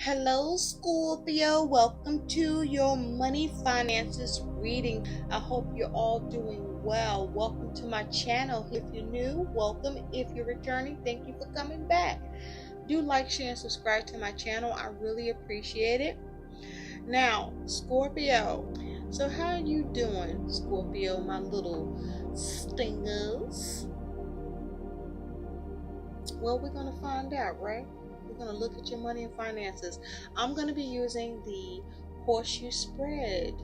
Hello, Scorpio. Welcome to your money finances reading. I hope you're all doing well. Welcome to my channel. If you're new, welcome. If you're returning, thank you for coming back. Do like, share, and subscribe to my channel. I really appreciate it. Now, Scorpio. So how are you doing, Scorpio, my little stingers? Well, we're going to find out, right? We're going to look at your money and finances. I'm going to be using the horseshoe spread,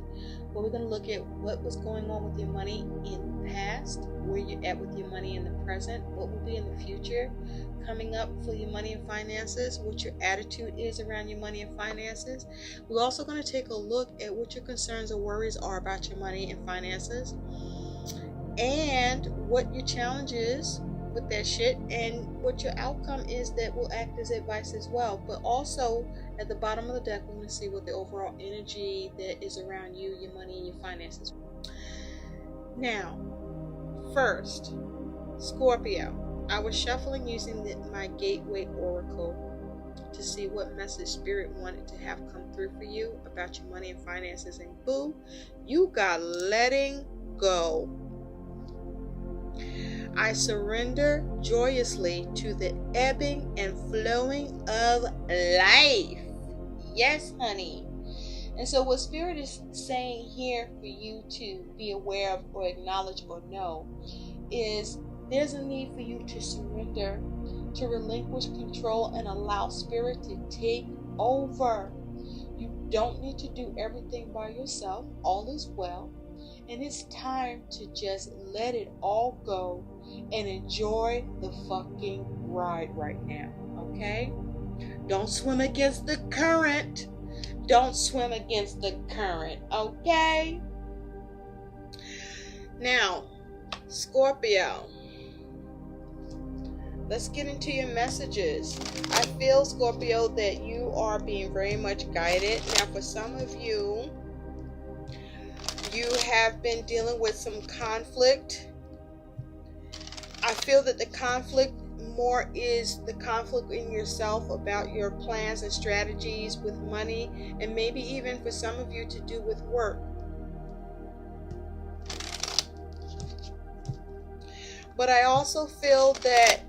where we're going to look at what was going on with your money in the past, where you're at with your money in the present, what will be in the future coming up for your money and finances, what your attitude is around your money and finances. We're also going to take a look at what your concerns or worries are about your money and finances, and what your challenge is with that shit, and what your outcome is that will act as advice as well. But also at the bottom of the deck, we're going to see what the overall energy that is around you, your money, and your finances. Now, first, Scorpio, I was shuffling using my Gateway Oracle to see what message Spirit wanted to have come through for you about your money and finances, and boo, you got letting go. I surrender joyously to the ebbing and flowing of life. Yes, honey. And so what Spirit is saying here for you to be aware of or acknowledge or know is there's a need for you to surrender, to relinquish control and allow Spirit to take over. You don't need to do everything by yourself. All is well. And it's time to just let it all go and enjoy the fucking ride right now, okay? Don't swim against the current. Don't swim against the current, okay? Now, Scorpio, let's get into your messages. I feel, Scorpio, that you are being very much guided. Now, for some of you, you have been dealing with some conflict. I feel that the conflict more is the conflict in yourself about your plans and strategies with money, and maybe even for some of you to do with work. But I also feel that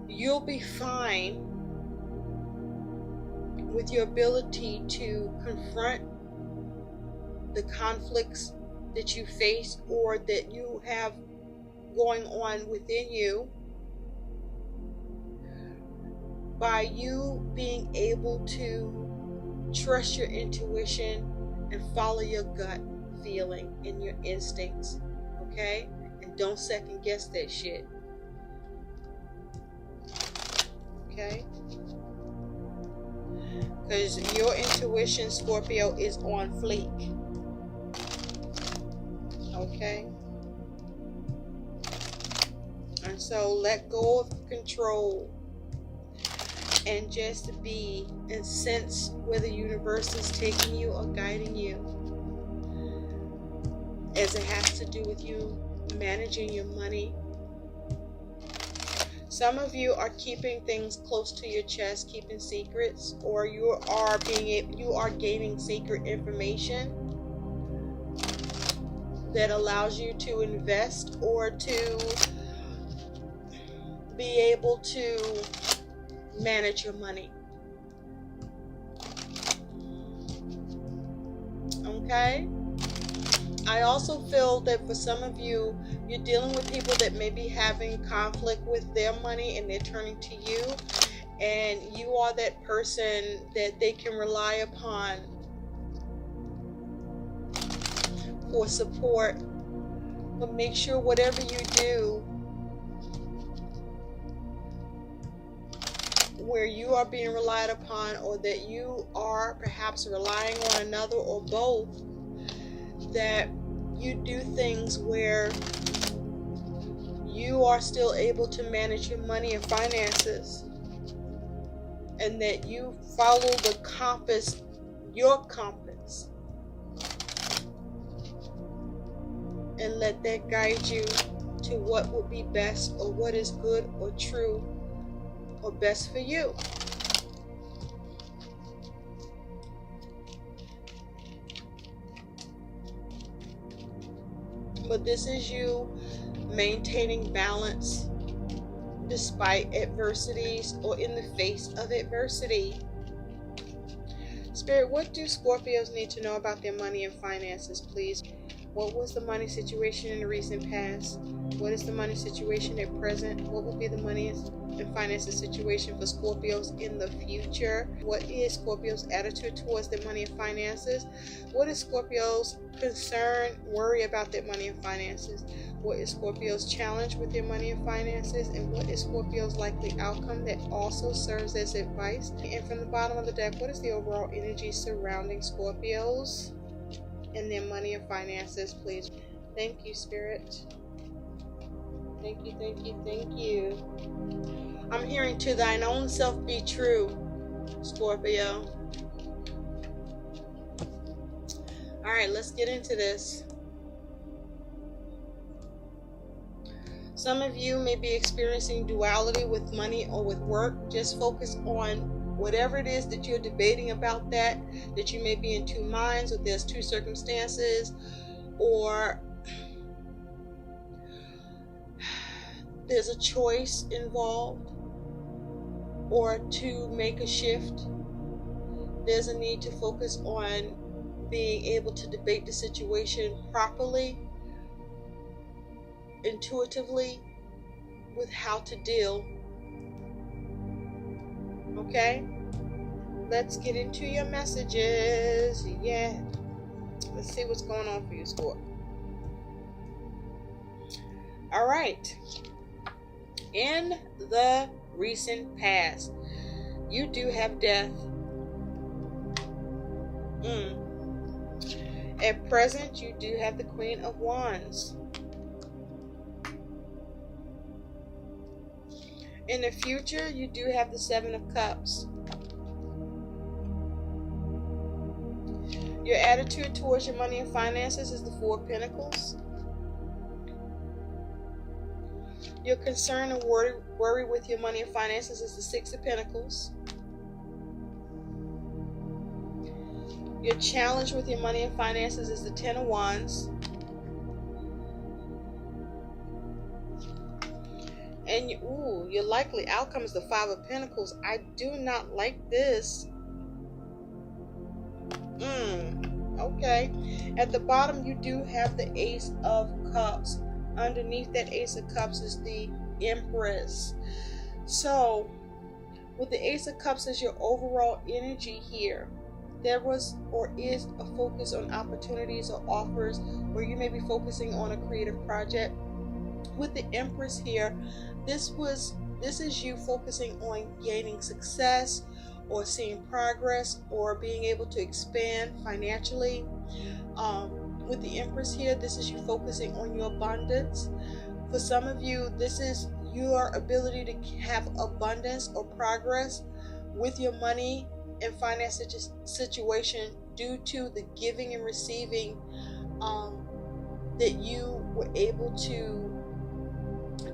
you'll be fine with your ability to confront the conflicts that you face or that you have going on within you by you being able to trust your intuition and follow your gut feeling and your instincts, okay? And don't second guess that shit, okay? Because your intuition, Scorpio, is on fleek. Okay, and so let go of control and just be and sense where the universe is taking you or guiding you, as it has to do with you managing your money. Some of you are keeping things close to your chest, keeping secrets, or you are gaining secret information that allows you to invest or to be able to manage your money. Okay? I also feel that for some of you, you're dealing with people that may be having conflict with their money and they're turning to you, and you are that person that they can rely upon for support. But make sure whatever you do where you are being relied upon, or that you are perhaps relying on another or both, that you do things where you are still able to manage your money and finances, and that you follow the compass, your compass, and let that guide you to what would be best, or what is good or true or best for you. But this is you maintaining balance despite adversities or in the face of adversity. Spirit, what do Scorpios need to know about their money and finances, please? What was the money situation in the recent past? What is the money situation at present? What will be the money and finances situation for Scorpios in the future? What is Scorpios' attitude towards their money and finances? What is Scorpios' concern, worry about their money and finances? What is Scorpios' challenge with their money and finances? And what is Scorpios' likely outcome that also serves as advice? And from the bottom of the deck, what is the overall energy surrounding Scorpios and their money and finances, please? Thank you, Spirit. Thank you, thank you, thank you. I'm hearing to thine own self be true, Scorpio. All right, let's get into this. Some of you may be experiencing duality with money or with work. Just focus on whatever it is that you're debating about that you may be in two minds, or there's two circumstances, or there's a choice involved, or to make a shift. There's a need to focus on being able to debate the situation properly, intuitively, with how to deal. Okay? Let's get into your messages. Yeah. Let's see what's going on for you, Scorp. All right. In the recent past, you do have death. At present, you do have the Queen of Wands. In the future, you do have the Seven of Cups. Your attitude towards your money and finances is the Four of Pentacles. Your concern and worry with your money and finances is the Six of Pentacles. Your challenge with your money and finances is the Ten of Wands. And your likely outcome is the Five of Pentacles. I do not like this. Okay. At the bottom, you do have the Ace of Cups. Underneath that Ace of Cups is the Empress. So, with the Ace of Cups as your overall energy here, there was or is a focus on opportunities or offers where you may be focusing on a creative project. With the Empress here, this is you focusing on gaining success or seeing progress or being able to expand financially. With the Empress here, this is you focusing on your abundance. For some of you, this is your ability to have abundance or progress with your money and finance situation due to the giving and receiving that you were able to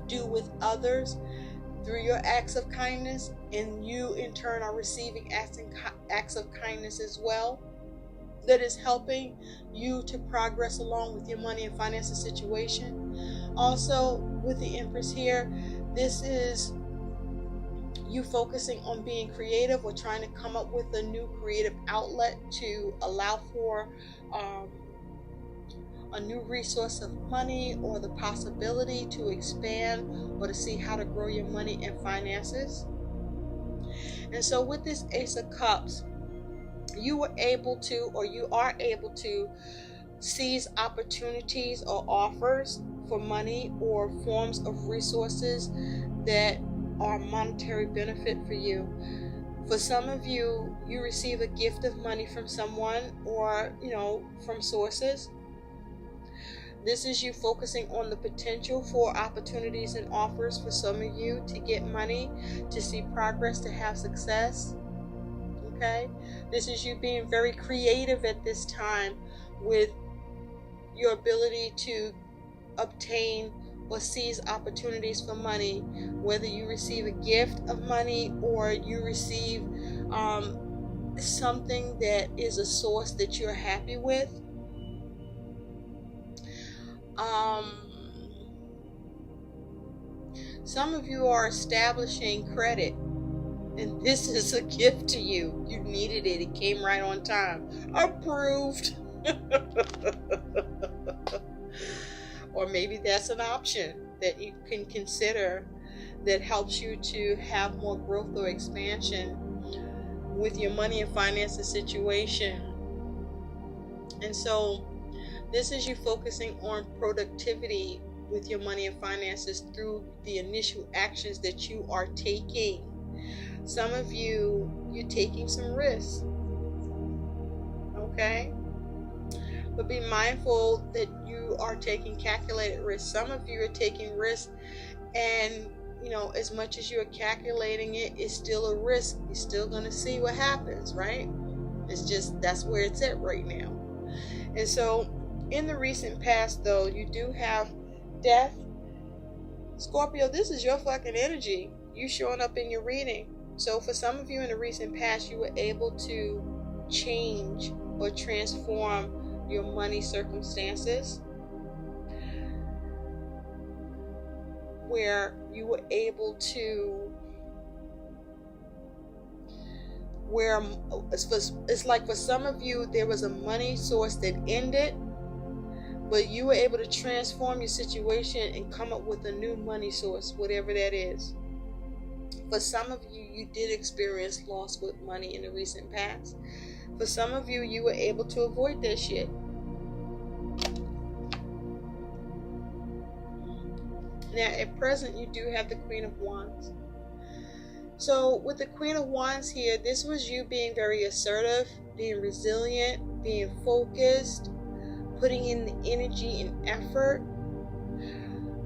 do with others through your acts of kindness, and you in turn are receiving acts of kindness as well, that is helping you to progress along with your money and finances situation. Also, with the Empress here, this is you focusing on being creative or trying to come up with a new creative outlet to allow for a new resource of money, or the possibility to expand or to see how to grow your money and finances. And so with this Ace of Cups, you were able to, or you are able to, seize opportunities or offers for money or forms of resources that are monetary benefit for you. For some of you, you receive a gift of money from someone, or from sources. This is you focusing on the potential for opportunities and offers for some of you to get money, to see progress, to have success. Okay? This is you being very creative at this time with your ability to obtain or seize opportunities for money, whether you receive a gift of money or you receive something that is a source that you're happy with. Some of you are establishing credit, and this is a gift to you. You needed it. It came right on time. Approved. Or maybe that's an option that you can consider that helps you to have more growth or expansion with your money and finances situation. And so this is you focusing on productivity with your money and finances through the initial actions that you are taking. Some of you, you're taking some risks. Okay? But be mindful that you are taking calculated risks. Some of you are taking risks, and as much as you're calculating it, it's still a risk. You're still going to see what happens, right? It's just, that's where it's at right now. And so in the recent past, though, you do have death. Scorpio, this is your fucking energy. You showing up in your reading. So for some of you in the recent past, you were able to change or transform your money circumstances, where you were able to, it's like for some of you there was a money source that ended, but you were able to transform your situation and come up with a new money source, whatever that is. For some of you, you did experience loss with money in the recent past. For some of you, you were able to avoid that shit. Now, at present, you do have the Queen of Wands. So, with the Queen of Wands here, this was you being very assertive, being resilient, being focused, putting in the energy and effort,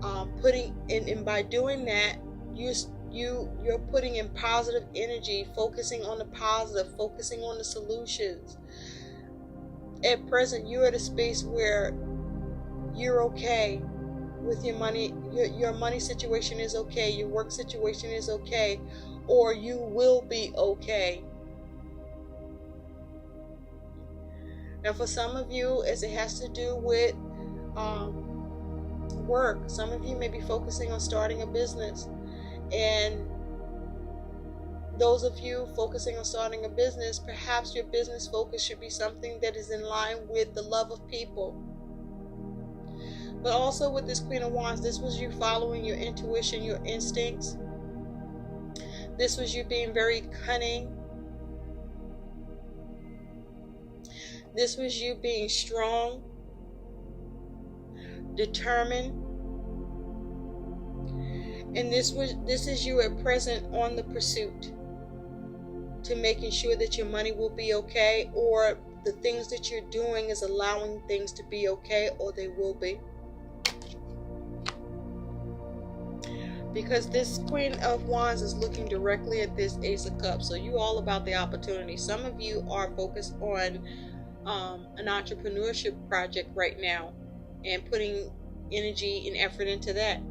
and by doing that, you're putting in positive energy, focusing on the positive, focusing on the solutions. At present, you're at a space where you're okay with your money. Your money situation is okay. Your work situation is okay, or you will be okay. Now, for some of you, as it has to do with work, some of you may be focusing on starting a business. And those of you focusing on starting a business, perhaps your business focus should be something that is in line with the love of people. But also with this Queen of Wands, this was you following your intuition, your instincts. This was you being very cunning. This was you being strong, determined. And this is you at present on the pursuit to making sure that your money will be okay, or the things that you're doing is allowing things to be okay, or they will be. Because this Queen of Wands is looking directly at this Ace of Cups. So you all about the opportunity. Some of you are focused on an entrepreneurship project right now and putting energy and effort into that,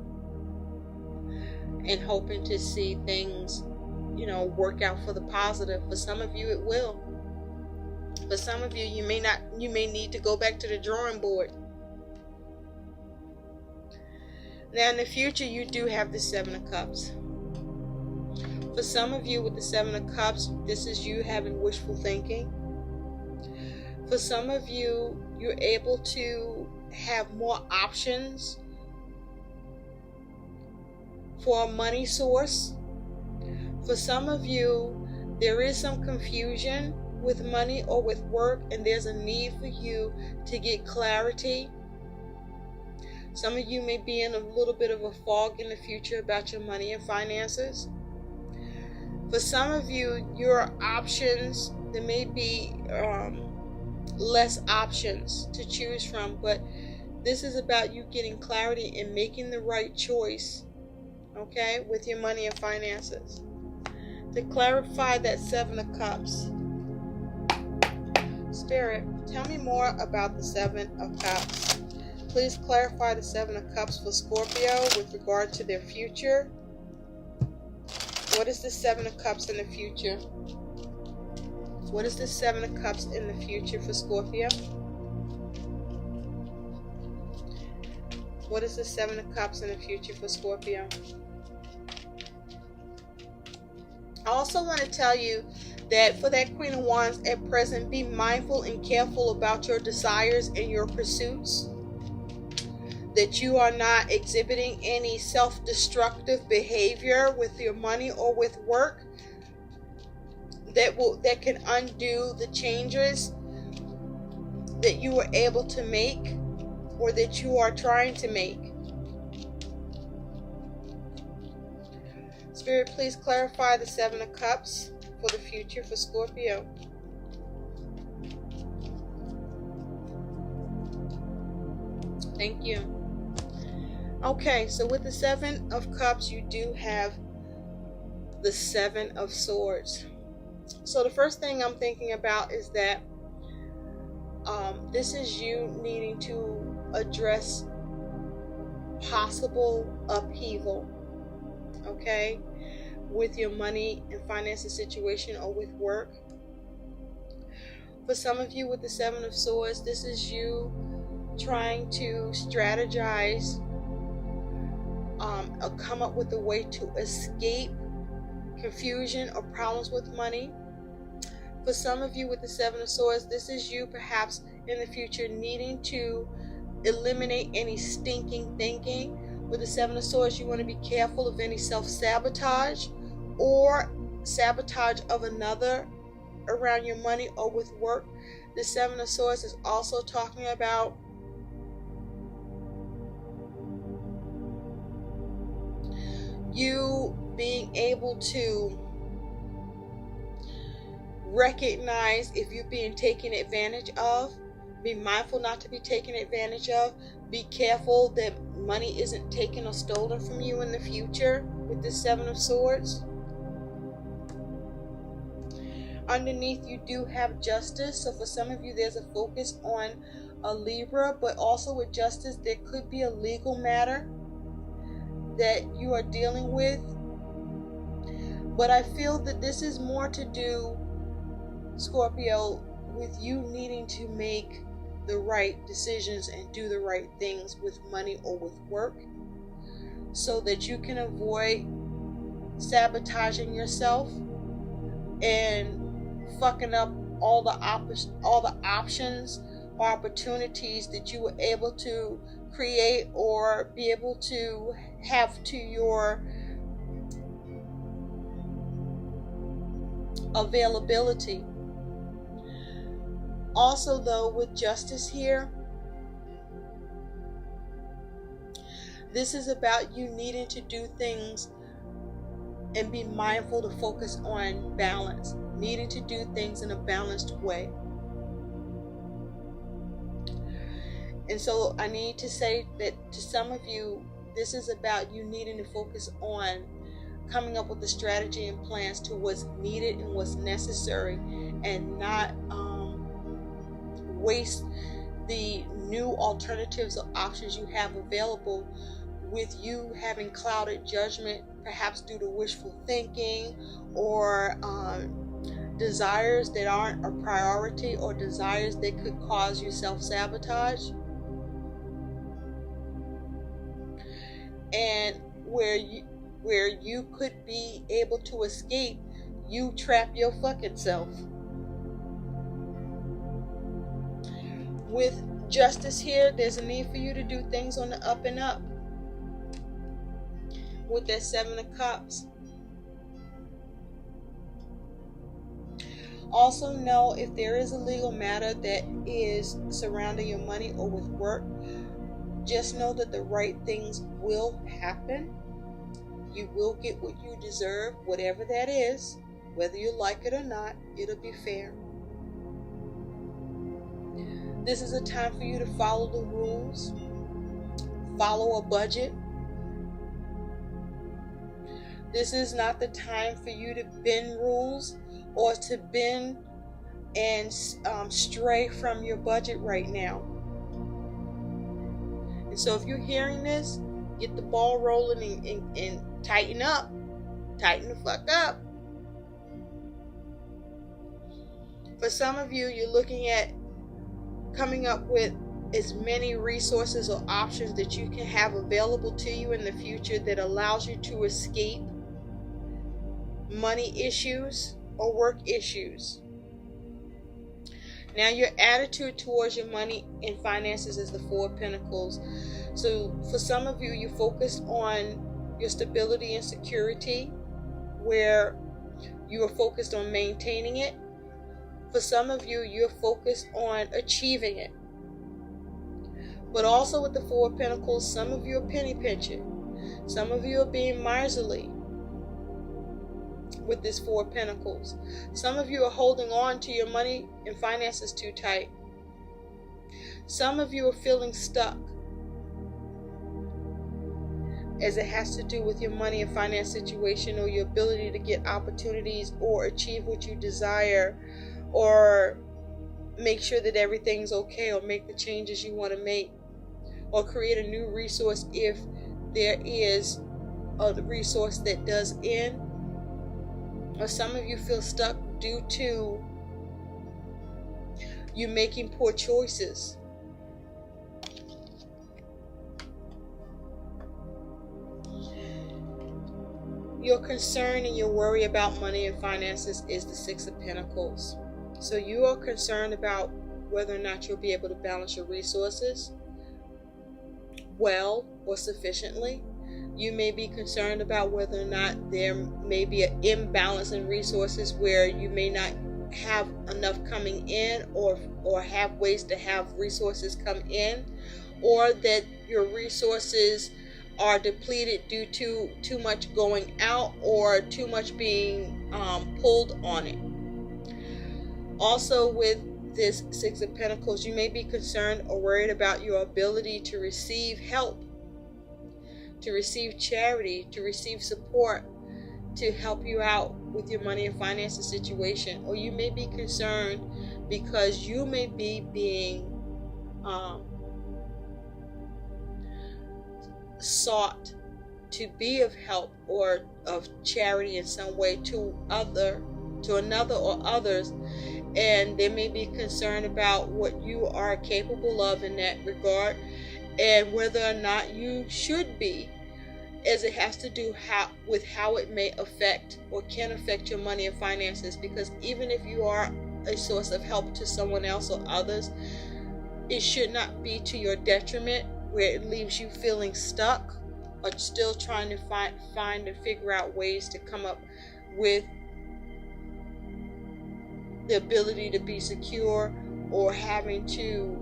and hoping to see things, work out for the positive. For some of you, it will. For some of you, you may need to go back to the drawing board. Now, in the future, you do have the Seven of Cups. For some of you with the Seven of Cups, this is you having wishful thinking. For some of you, you're able to have more options for a money source. For some of you, there is some confusion with money or with work, and there's a need for you to get clarity. Some of you may be in a little bit of a fog in the future about your money and finances. For some of you, your options, there may be less options to choose from, but this is about you getting clarity and making the right choice, okay, with your money and finances. To clarify that Seven of Cups, Spirit, tell me more about the Seven of Cups. Please clarify the Seven of Cups for Scorpio with regard to their future. What is the Seven of Cups in the future? What is the Seven of Cups in the future for Scorpio? What is the Seven of Cups in the future for Scorpio? I also want to tell you that for that Queen of Wands at present, be mindful and careful about your desires and your pursuits. That you are not exhibiting any self-destructive behavior with your money or with work that can undo the changes that you were able to make or that you are trying to make. Spirit, please clarify the Seven of Cups for the future for Scorpio. Thank you. Okay, so with the Seven of Cups, you do have the Seven of Swords. So the first thing I'm thinking about is that this is you needing to address possible upheaval, okay, with your money and finances situation or with work. For some of you with the Seven of Swords, this is you trying to strategize or come up with a way to escape confusion or problems with money. For some of you with the Seven of Swords, this is you perhaps in the future needing to eliminate any stinking thinking. With the Seven of Swords, you want to be careful of any self-sabotage or sabotage of another around your money or with work. The Seven of Swords is also talking about you being able to recognize if you're being taken advantage of. Be mindful not to be taken advantage of. Be careful that money isn't taken or stolen from you in the future with the Seven of Swords. Underneath, you do have Justice. So for some of you, there's a focus on a Libra, but also with Justice, there could be a legal matter that you are dealing with. But I feel that this is more to do, Scorpio, with you needing to make the right decisions and do the right things with money or with work so that you can avoid sabotaging yourself and fucking up all the options or opportunities that you were able to create or be able to have to your availability. Also, though, with Justice here, this is about you needing to do things and be mindful to focus on balance, needing to do things in a balanced way. And so I need to say that to some of you, this is about you needing to focus on coming up with a strategy and plans to what's needed and what's necessary, and not waste the new alternatives or options you have available with you having clouded judgment, perhaps due to wishful thinking or desires that aren't a priority or desires that could cause you self-sabotage. And where you could be able to escape, you trap your fucking self. With Justice here, there's a need for you to do things on the up and up. With that Seven of Cups. Also know if there is a legal matter that is surrounding your money or with work, just know that the right things will happen. You will get what you deserve, whatever that is. Whether you like it or not, it'll be fair. This is a time for you to follow the rules, follow a budget. This is not the time for you to bend rules or to bend and stray from your budget right now. And so if you're hearing this, get the ball rolling and tighten up. Tighten the fuck up. For some of you, you're looking at coming up with as many resources or options that you can have available to you in the future that allows you to escape money issues or work issues. Now, your attitude towards your money and finances is the Four of Pentacles. So for some of you, you focus on your stability and security, where you are focused on maintaining it. For some of you, you're focused on achieving it. But also with the Four of Pentacles, some of you are penny pinching. Some of you are being miserly with this Four of Pentacles. Some of you are holding on to your money and finances too tight. Some of you are feeling stuck as it has to do with your money and finance situation, or your ability to get opportunities or achieve what you desire, or make sure that everything's okay, or make the changes you want to make, or create a new resource if there is a resource that does end. Or some of you feel stuck due to you making poor choices. Your concern and your worry about money and finances is the Six of Pentacles. So you are concerned about whether or not you'll be able to balance your resources well or sufficiently. You may be concerned about whether or not there may be an imbalance in resources where you may not have enough coming in, or have ways to have resources come in, or that your resources are depleted due to too much going out or too much being pulled on it. Also, with this Six of Pentacles, you may be concerned or worried about your ability to receive help, to receive charity, to receive support, to help you out with your money and finances situation. Or you may be concerned because you may be being sought to be of help or of charity in some way to another or others, and they may be concerned about what you are capable of in that regard, and whether or not you should be, as it has to do with how it may affect or can affect your money and finances. Because even if you are a source of help to someone else or others, it should not be to your detriment, where it leaves you feeling stuck or still trying to find and figure out ways to come up with the ability to be secure, or having to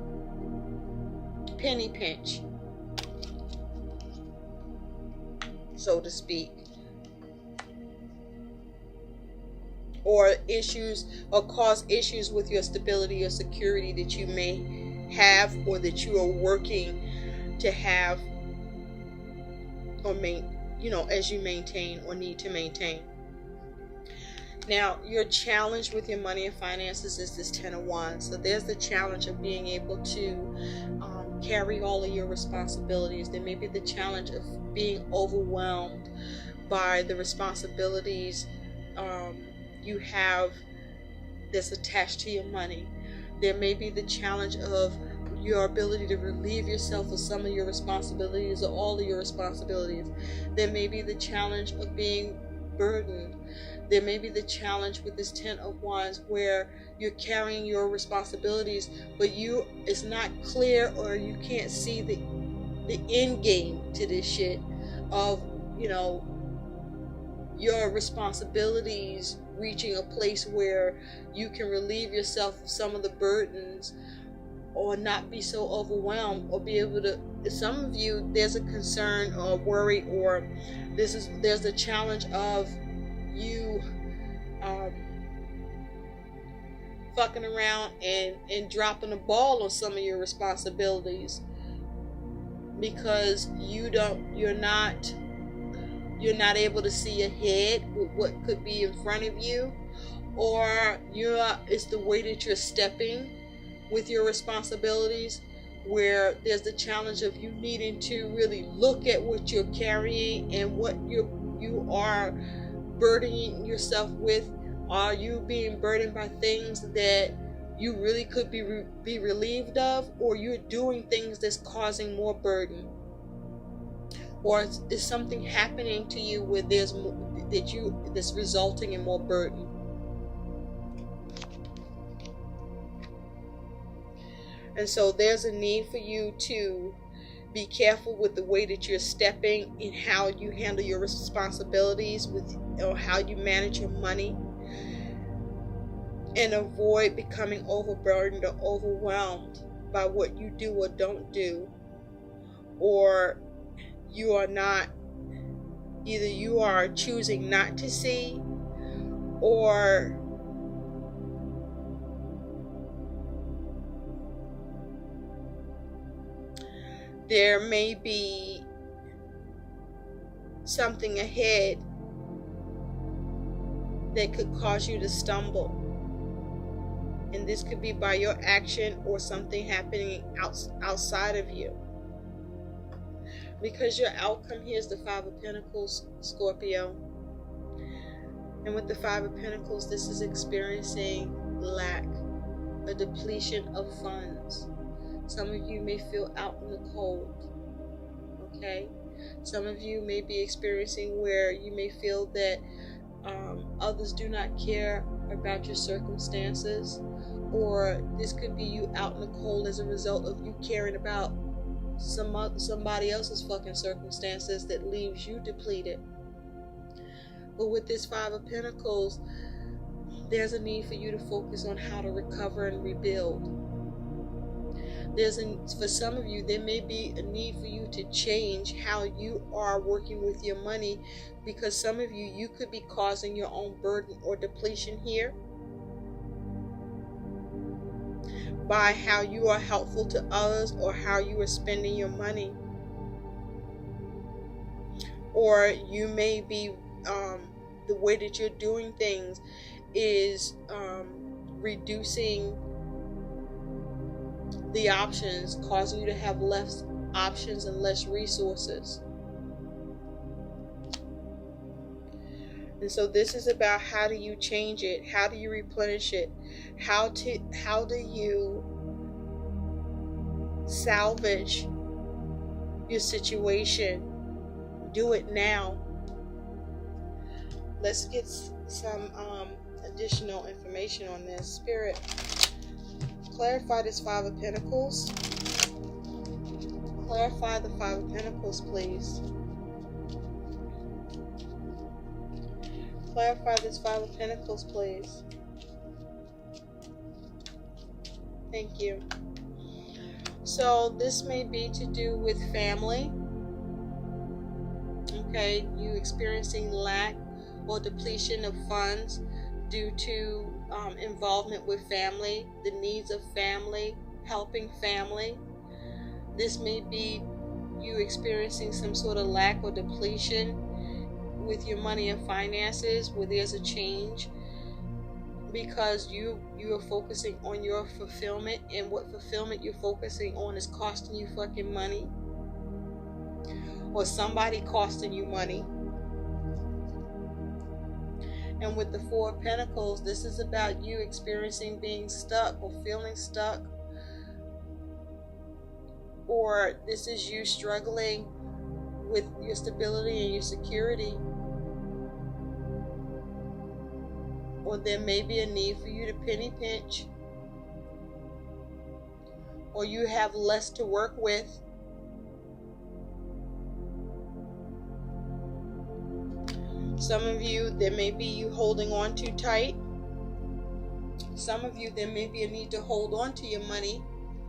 penny pinch, so to speak, or issues, or cause issues with your stability or security that you may have, or that you are working to have, or as you maintain or need to maintain. Now, your challenge with your money and finances is this Ten of Wands. So there's the challenge of being able to carry all of your responsibilities. There may be the challenge of being overwhelmed by the responsibilities you have that's attached to your money. There may be the challenge of your ability to relieve yourself of some of your responsibilities or all of your responsibilities. There may be the challenge of being burdened. There may be the challenge with this Ten of Wands where you're carrying your responsibilities, but it's not clear, or you can't see the end game to this shit of, your responsibilities reaching a place where you can relieve yourself of some of the burdens, or not be so overwhelmed, or be able to. Some of you, there's a concern or worry, or there's a challenge of you fucking around and dropping the ball on some of your responsibilities, because you're not able to see ahead with what could be in front of you, or it's the way that you're stepping with your responsibilities, where there's the challenge of you needing to really look at what you're carrying and what you are burdening yourself with. Are you being burdened by things that you really could be relieved of, or you're doing things that's causing more burden, or is something happening to you where there's that's resulting in more burden. And so there's a need for you to be careful with the way that you're stepping in how you handle your responsibilities or how you manage your money, and avoid becoming overburdened or overwhelmed by what you do or don't do, or you are not, either you are choosing not to see, or there may be something ahead that could cause you to stumble. And this could be by your action or something happening outside of you. Because your outcome here is the Five of Pentacles, Scorpio. And with the Five of Pentacles, this is experiencing lack, a depletion of funds. Some of you may feel out in the cold. Okay? Some of you may be experiencing where you may feel that others do not care about your circumstances, or this could be you out in the cold as a result of you caring about somebody else's fucking circumstances that leaves you depleted. But with this Five of Pentacles, there's a need for you to focus on how to recover and rebuild. For some of you, there may be a need for you to change how you are working with your money, because some of you could be causing your own burden or depletion here by how you are helpful to others or how you are spending your money. Or you may be, the way that you're doing things is reducing the options, causing you to have less options and less resources. And so this is about how do you change it? How do you replenish it? How do you salvage your situation? Do it now. Let's get some additional information on this. Spirit, clarify this Five of Pentacles. Clarify the Five of Pentacles, please. Clarify this Five of Pentacles, please. Thank you. So this may be to do with family. Okay, you experiencing lack or depletion of funds due to involvement with family, the needs of family, helping family. This may be you experiencing some sort of lack or depletion with your money and finances, where there's a change because you are focusing on your fulfillment, and what fulfillment you're focusing on is costing you fucking money, or somebody costing you money. And with the Four of Pentacles, this is about you experiencing being stuck or feeling stuck, or this is you struggling with your stability and your security. Or there may be a need for you to penny pinch, or you have less to work with. Some of you, there may be you holding on too tight. Some of you, there may be a need to hold on to your money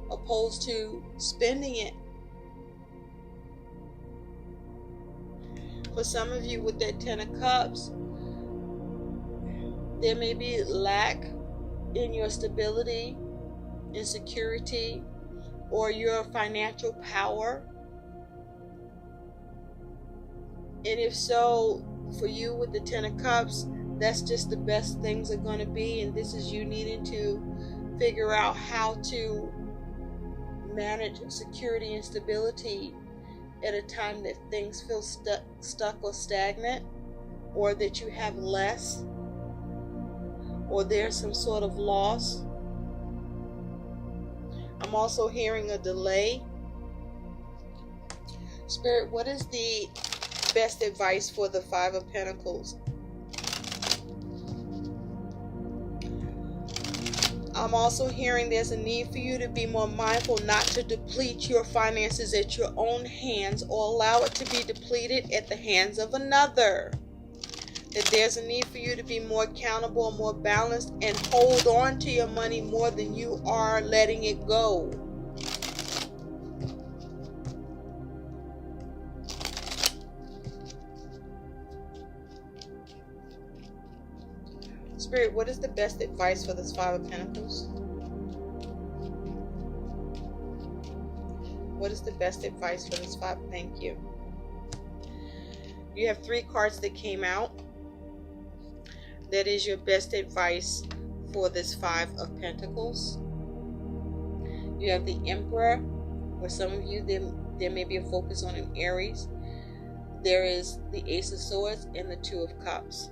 opposed to spending it. For some of you, with that Ten of Cups, there may be lack in your stability, insecurity, or your financial power. And if so, for you with the Ten of Cups, that's just the best things are going to be. And this is you needing to figure out how to manage security and stability at a time that things feel stuck or stagnant, or that you have less, or there's some sort of loss. I'm also hearing a delay. Spirit, what is the best advice for the Five of Pentacles? I'm also hearing there's a need for you to be more mindful not to deplete your finances at your own hands or allow it to be depleted at the hands of another. That there's a need for you to be more accountable and more balanced and hold on to your money more than you are letting it go. Spirit, what is the best advice for this Five of Pentacles? What is the best advice for this five? Thank you. You have 3 cards that came out. That is your best advice for this Five of Pentacles. You have the Emperor. For some of you, there may be a focus on an Aries. There is the Ace of Swords and the Two of Cups.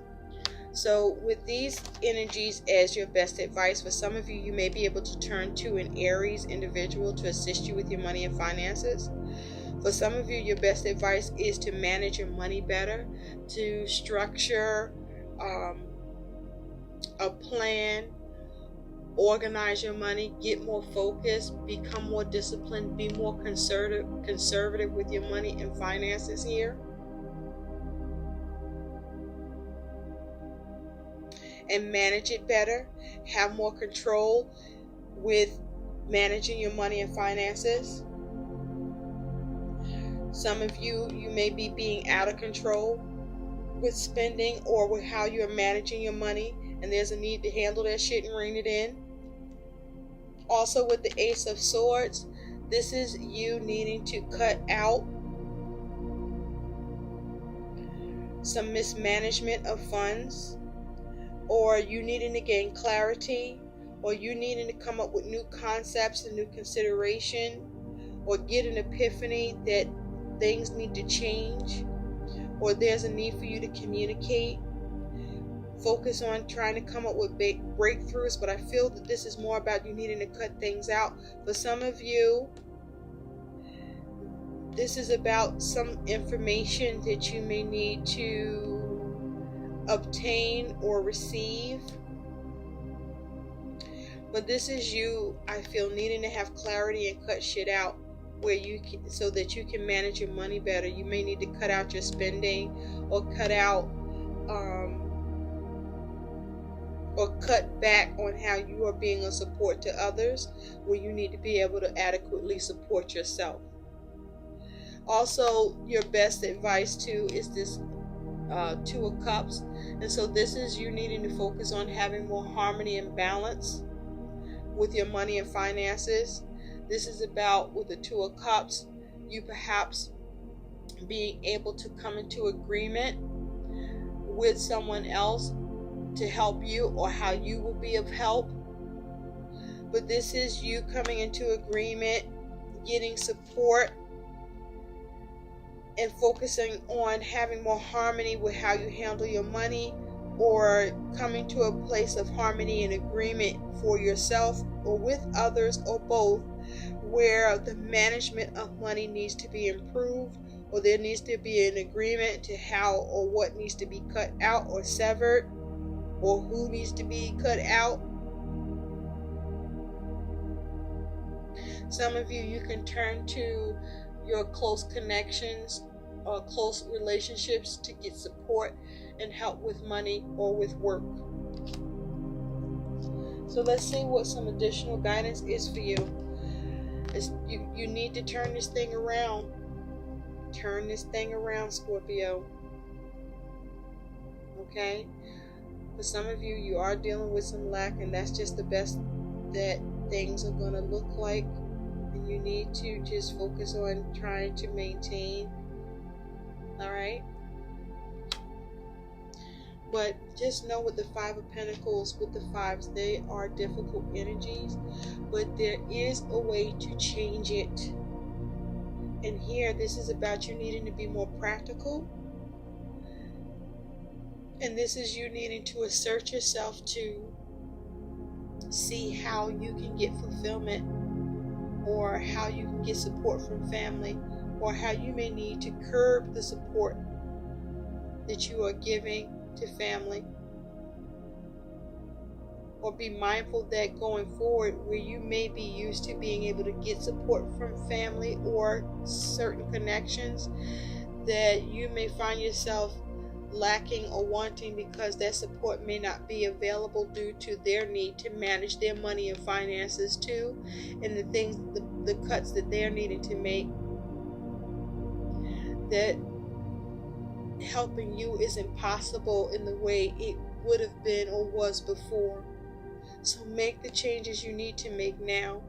So with these energies as your best advice, for some of you, you may be able to turn to an Aries individual to assist you with your money and finances. For some of you, your best advice is to manage your money better, to structure a plan, organize your money, get more focused, become more disciplined, be more conservative with your money and finances here. And manage it better, have more control with managing your money and finances. Some of you may be being out of control with spending or with how you're managing your money, and there's a need to handle that shit and rein it in. Also with the Ace of Swords, this is you needing to cut out some mismanagement of funds, or you needing to gain clarity, or you needing to come up with new concepts and new consideration, or get an epiphany that things need to change, or there's a need for you to communicate. Focus on trying to come up with big breakthroughs, but I feel that this is more about you needing to cut things out. For some of you, this is about some information that you may need to obtain or receive, but this is you, I feel, needing to have clarity and cut shit out where you can, so that you can manage your money better. You may need to cut out your spending, or cut out or cut back on how you are being a support to others, where you need to be able to adequately support yourself. Also, your best advice too is this Two of Cups, and so this is you needing to focus on having more harmony and balance with your money and finances. This is about, with the Two of Cups, you perhaps being able to come into agreement with someone else to help you, or how you will be of help. But this is you coming into agreement, getting support, and focusing on having more harmony with how you handle your money, or coming to a place of harmony and agreement for yourself or with others, or both, where the management of money needs to be improved, or there needs to be an agreement to how or what needs to be cut out or severed, or who needs to be cut out. Some of you can turn to your close connections or close relationships to get support and help with money or with work. So let's see what some additional guidance is for you. You need to turn this thing around. Turn this thing around, Scorpio. Okay? For some of you, you are dealing with some lack, and that's just the best that things are going to look like. And you need to just focus on trying to maintain. Alright? But just know with the Five of Pentacles, with the fives, they are difficult energies, but there is a way to change it. And here, this is about you needing to be more practical. And this is you needing to assert yourself to see how you can get fulfillment or how you can get support from family, or how you may need to curb the support that you are giving to family. Or be mindful that going forward, where you may be used to being able to get support from family or certain connections, that you may find yourself lacking or wanting because that support may not be available due to their need to manage their money and finances too, and the things, the cuts that they're needing to make, that helping you is impossible in the way it would have been or was before. So make the changes you need to make now,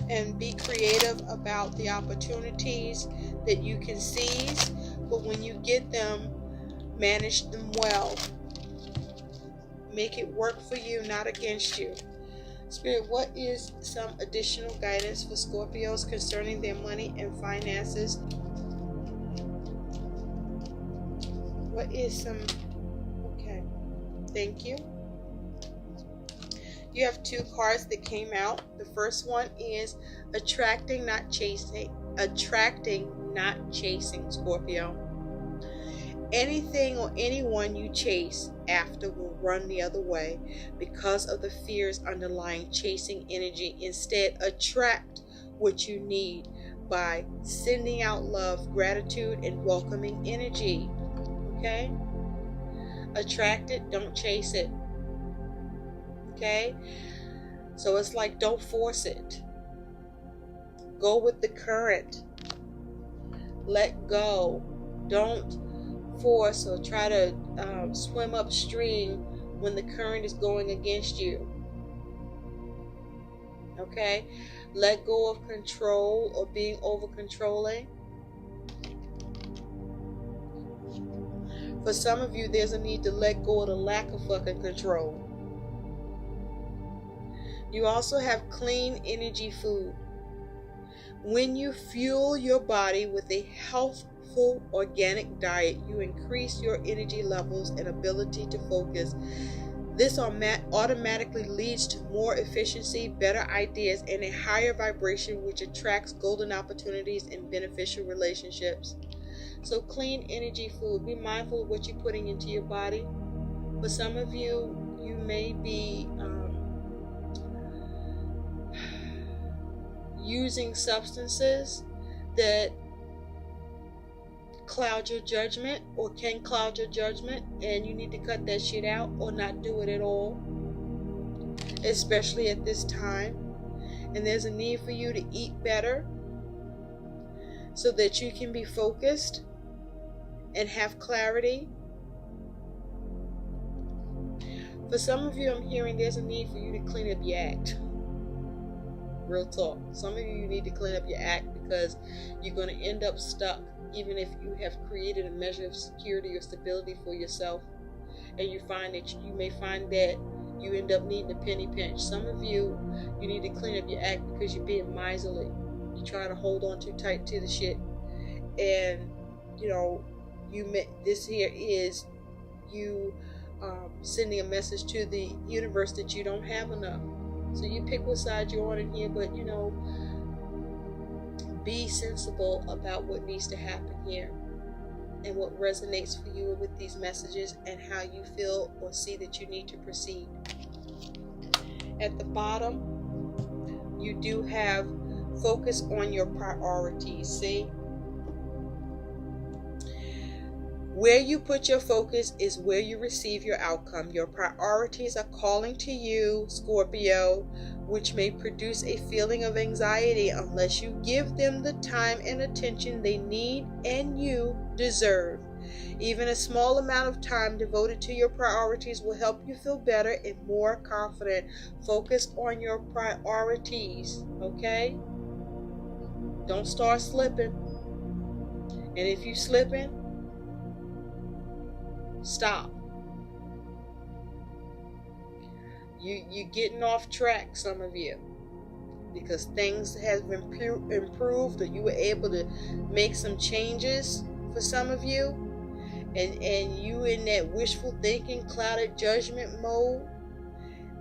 and be creative about the opportunities that you can seize, but when you get them, manage them well. Make it work for you, not against you. Spirit, what is some additional guidance for Scorpios concerning their money and finances? What is some... Okay, thank you. You have two cards that came out. The first one is attracting, not chasing. Attracting, not chasing, Scorpio. Anything or anyone you chase after will run the other way because of the fears underlying chasing energy. Instead, attract what you need by sending out love, gratitude, and welcoming energy. Okay? Attract it, don't chase it. Okay? So it's like, don't force it. Go with the current. Let go. Don't force or try to swim upstream when the current is going against you. Okay? Let go of control or being over controlling. For some of you, there's a need to let go of the lack of fucking control. You also have clean energy food. When you fuel your body with a healthful organic diet, you increase your energy levels and ability to focus. This automatically leads to more efficiency, better ideas, and a higher vibration, which attracts golden opportunities and beneficial relationships. So clean energy food. Be mindful of what you're putting into your body. For some of you, you may be using substances that cloud your judgment or can cloud your judgment, and you need to cut that shit out or not do it at all, especially at this time. And there's a need for you to eat better so that you can be focused and have clarity. For some of you, I'm hearing there's a need for you to clean up your act. Real talk. Some of you need to clean up your act because you're going to end up stuck, even if you have created a measure of security or stability for yourself, and you find that you may find that you end up needing a penny pinch. Some of you, you need to clean up your act because you're being miserly. You're trying to hold on too tight to the shit, and this here is you sending a message to the universe that you don't have enough. So you pick what side you're on in here, but be sensible about what needs to happen here and what resonates for you with these messages and how you feel or see that you need to proceed. At the bottom, you do have focus on your priorities. See? Where you put your focus is where you receive your outcome. Your priorities are calling to you, Scorpio, which may produce a feeling of anxiety unless you give them the time and attention they need and you deserve. Even a small amount of time devoted to your priorities will help you feel better and more confident. Focus on your priorities, okay? Don't start slipping. And if you're slipping, stop. You're getting off track, some of you, because things have improved, or you were able to make some changes for some of you, and you in that wishful thinking, clouded judgment mode,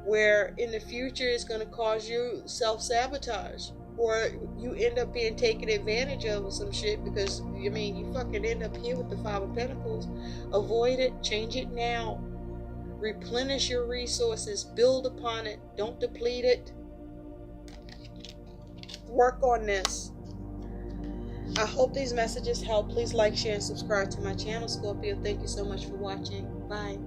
where in the future it's going to cause you self-sabotage, or you end up being taken advantage of or some shit, because I mean, you fucking end up here with the Five of Pentacles. Avoid it. Change it now. Replenish your resources. Build upon it. Don't deplete it. Work on this. I hope these messages help. Please like, share, and subscribe to my channel, Scorpio. Thank you so much for watching. Bye.